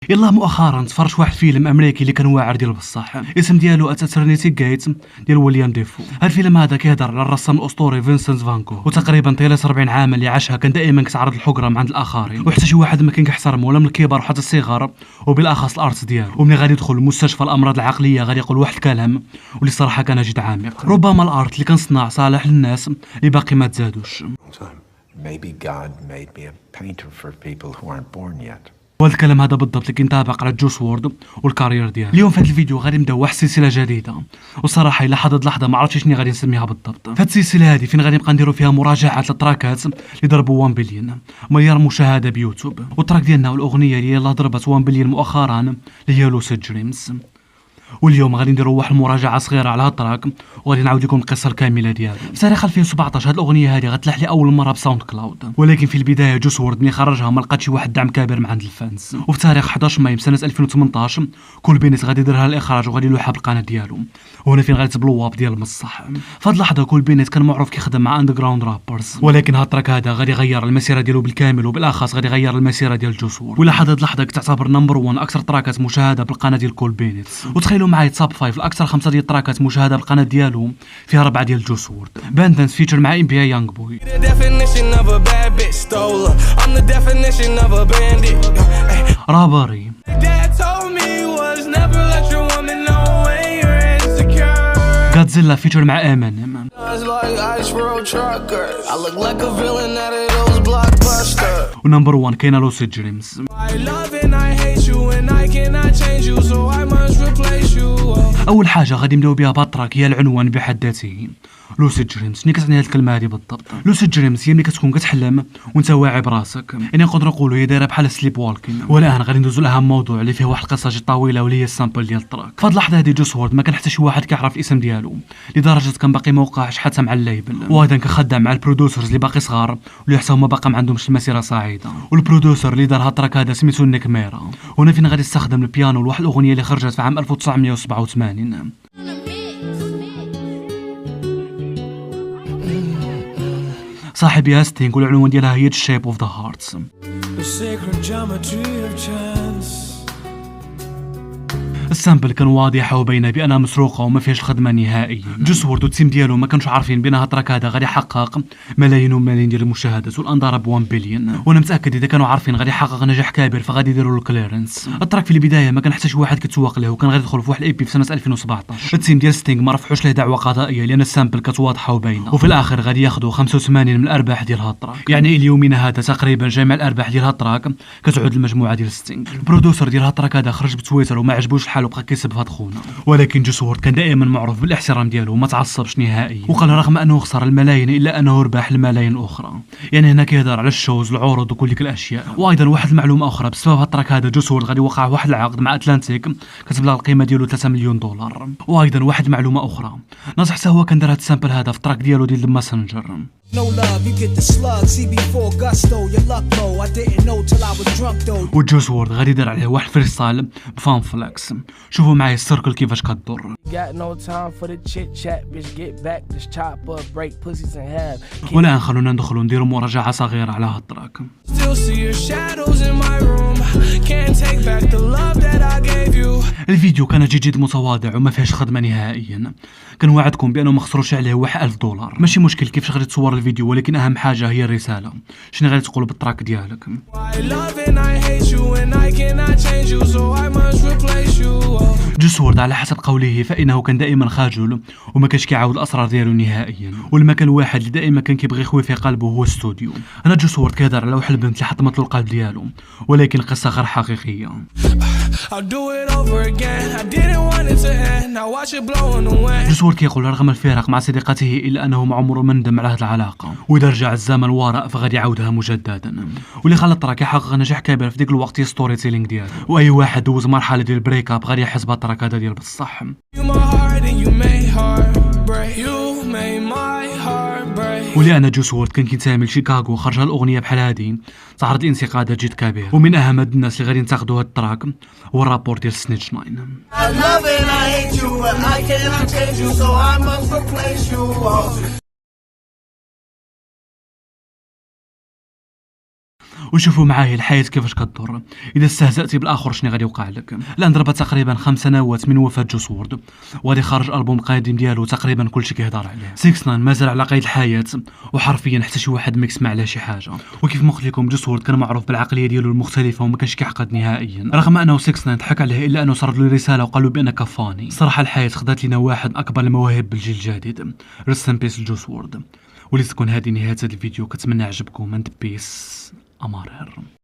يلا مؤخرا تفرجت واحد فيلم امريكي اللي كان واعر ديال بصح، اسم ديالو اترنيتي جيت ديال ويليام ديفو. هاد الفيلم هذا كيهضر على الرسام الاسطوري فينسنت فان كوغ، وتقريبا طيله 40 عام اللي عاشها كان دائما كتعرض الحقره عند الاخرين، وحتى شي واحد ما كان كيحترمه ولا من الكبار وحتى الصغار، وبالاخص الارت ديالو. وملي غادي يدخل لمستشفى الامراض العقليه غادي يقول واحد الكلام واللي صراحه كان جد عميق. ربما الارت اللي كنصنع صالح للناس اللي باقي ما تزادوش. Maybe God made me a painter for people who aren't born yet. وهذا الكلام هذا بالضبط اللي كينطبق على جوس وورد والكارير ديالو. اليوم في هذا الفيديو غادي نبداو واحد السلسله جديده، وصراحه الا حضرت لحظه ما عرفتش شنو غادي نسميها بالضبط. في هذه السلسله هذه فين غادي نبقى نديروا فيها مراجعات للتراكات اللي ضربوا 1 بليون مليار مشاهده بيوتيوب، والتراك ديالنا والاغنيه اللي يلاه ضربت 1 بليون مؤخرا اللي هي لوسيد دريمز. واليوم غادي نديروا واحد المراجعه صغيره على هاد التراك، وغادي نعاود لكم القصه الكامله ديالو. في تاريخ 2017 هاد الاغنيه هذه غتلاح لي اول مره بساوند كلاود، ولكن في البدايه جوس وورد ملي خرجها ما لقاتش واحد الدعم كبير من عند الفانز. وفي تاريخ 11 ماي سنه 2018 كول بينيت غادي يديرها الاخراج وغادي يلوحها بالقناه ديالو، وهنا فين غادي تبلو اب ديال المصح. في هاد اللحظه كول بينيت كان معروف كيخدم مع اندر جراوند رابرز، ولكن هاد التراك هذا غادي يغير المسيره ديالو بالكامل، وبالاخص غادي يغير المسيره ديال جوس وورد. ولحد هاد اللحظه كتعتبر نمبر 1 اكثر تراكات مشاهده بالقناه ديال كول بينيت. وتخيلوا معايا توب 5 اكثر 5 ديال التراكات مشاهده بالقناه ديالو فيها 4 ديال جوس وورد. باندنس فيتشر مع ام بي اي يانج بوي، رابري، غادزيلا فيتشر مع امينيم، ونمبر 1 كاينه لوسيد دريمز. اول حاجه غادي نبداو بها باتراك هي العنوان بحد ذاته، لوسيد دريمز. شنو كتعني هاد الكلمه هذه بالضبط؟ لوسيد دريمز هي ملي كتكون كتحلم وانت واعي براسك، يعني نقدروا نقولوا هي دايره بحال سليب والكين. والان غادي ندوزو لاهم موضوع اللي فيه واحد القصه جد طويله واللي هي السامبل ديال التراك. في هاد اللحظه هذه جوس وورد ما كان حتى شي واحد كيعرف الاسم ديالو، لدرجه كان باقي ما وقعش حتى مع الليبل، وايضا كخدام مع البرودوسرز اللي باقي صغار واللي حتى هما باقي ما عندهمش المسيره صاعده. والبرودوسر اللي دار هاد التراك هذا سميتو نيك ميرا، هنا فين غادي يستخدم البيانو لواحد الاغنيه اللي خرجت في عام 1987. صاحبها ستينغ والعنوان ديالها هي الشيب اوف ذا هارتس. السامبل كان واضحه وباينه بانها مسروقه وما فيهاش خدمه نهائيا. جوس وورد والتيم ديالو ما كانوش عارفين بان هاد التراك هذا غادي يحقق ملايين وملايين ديال المشاهدات والانظار ب 1 بليون، وانا متاكد اذا كانوا عارفين غادي يحقق نجاح كبير فغادي يديروا له كليرنس. التراك في البدايه ما كان حتى شي واحد كيتسوق له، وكان غادي يدخل في واحد الاي بي في سنه 2017. التيم ديال ستينغ ما رفعوش له دعوه قضائيه لان السامبل كانت واضحه وباينه، وفي الاخر غادي ياخذوا 85 من الارباح ديال هاد التراك. يعني اليومنا هذا تقريبا جميع الارباح ديال هاد التراك كتعود للمجموعه ديال ستينغ. البرودوسر ديال هاد التراك هذا خرج بتويتر وما عجبوش الحال وبقى كيسب في هاد خونا، ولكن جوس وورد كان دائما معروف بالاحترام ديالو وما تعصبش نهائيا، وقال رغم انه خسر الملايين الا انه ربح الملايين الاخرى. يعني هنا كيهضر على الشوز العروض وكل ديك الاشياء. وايضا واحد المعلومه اخرى، بسبب هالتراك هذا جوس وورد غادي يوقع واحد العقد مع اتلانتيك كتبلغ القيمه ديالو 3 مليون دولار. وايضا واحد المعلومه اخرى، ناصح حتى هو كان دار هاد السامبل هذا في التراك ديالو ديال الماسنجر. وجوس وورد غادي يدير عليه واحد فريستايل بفان فلكس. شوفوا معايا السيركل كيفاش كدور. والان خلونا ندخلوا نديروا مراجعه صغيره على هاد التراك. الفيديو كان جد متواضع وما فيهاش خدمه نهائيا. كنوعدكم بانه ما خسروش عليه واحد 1000 دولار. ماشي مشكل كيفاش غادي تصور الفيديو، ولكن اهم حاجه هي الرساله. شنو غادي تقول بالتراك ديالك؟ جوس وورد على حسب قوله فانه كان دائما خجول وما كانش كيعاود الاسرار ديالو نهائيا، والمكان الواحد اللي دائما كان كيبغي يخوي في قلبه هو الاستوديو. هنا جوس وورد كيهضر على واحد البنت اللي حطمت له القلب ديالو، ولكن القصه غير حقيقيه. جوس وورد كيقول رغم الفراق مع صديقته الا انه ما عمره ما ندم على هذه العلاقه، واذا رجع الزمن وراء فغادي يعاودها مجددا. واللي خلى التراك يحقق نجاح كبير في ديك الوقت هي ستوري تيلينغ ديالو، واي واحد دوز مرحله ديال البريك اب غادي يحس بالتراك هذا ديال بصح. ولأن جوس وورد كان كينتمي لشيكاغو وخرج الاغنيه بحال هذه تعرض انتقادات جد كبير، ومن اهم الناس اللي غادي ينتقدوا هاد التراك هو الرابور ديال سنيتش 9. وشوفوا معايا الحياة كيفاش كدور. اذا استهزأتي بالاخر شنو غادي يوقع لك. الان ضربت تقريبا 5 سنوات من وفاة جوس وورد، وغادي خارج البوم قادم ديالو تقريبا كلشي كيهضر عليه. 6ix9ine مازال على قيد الحياة، وحرفيا حتى شي واحد ما يسمع على شي حاجه. وكيف ما قلت لكم جوس وورد كان معروف بالعقليه ديالو المختلفه وما كانش كيحقد نهائيا، رغم انه 6ix9ine ضحك عليه الا انه صرد له رساله وقال له بانك فاني. صراحه الحياه خدات لنا واحد من اكبر المواهب بالجيل الجديد. ريست ان بيس لجوس وورد. ولتكون هذه نهايه هذا الفيديو، كنتمنى عجبكم. اند بيس امارير.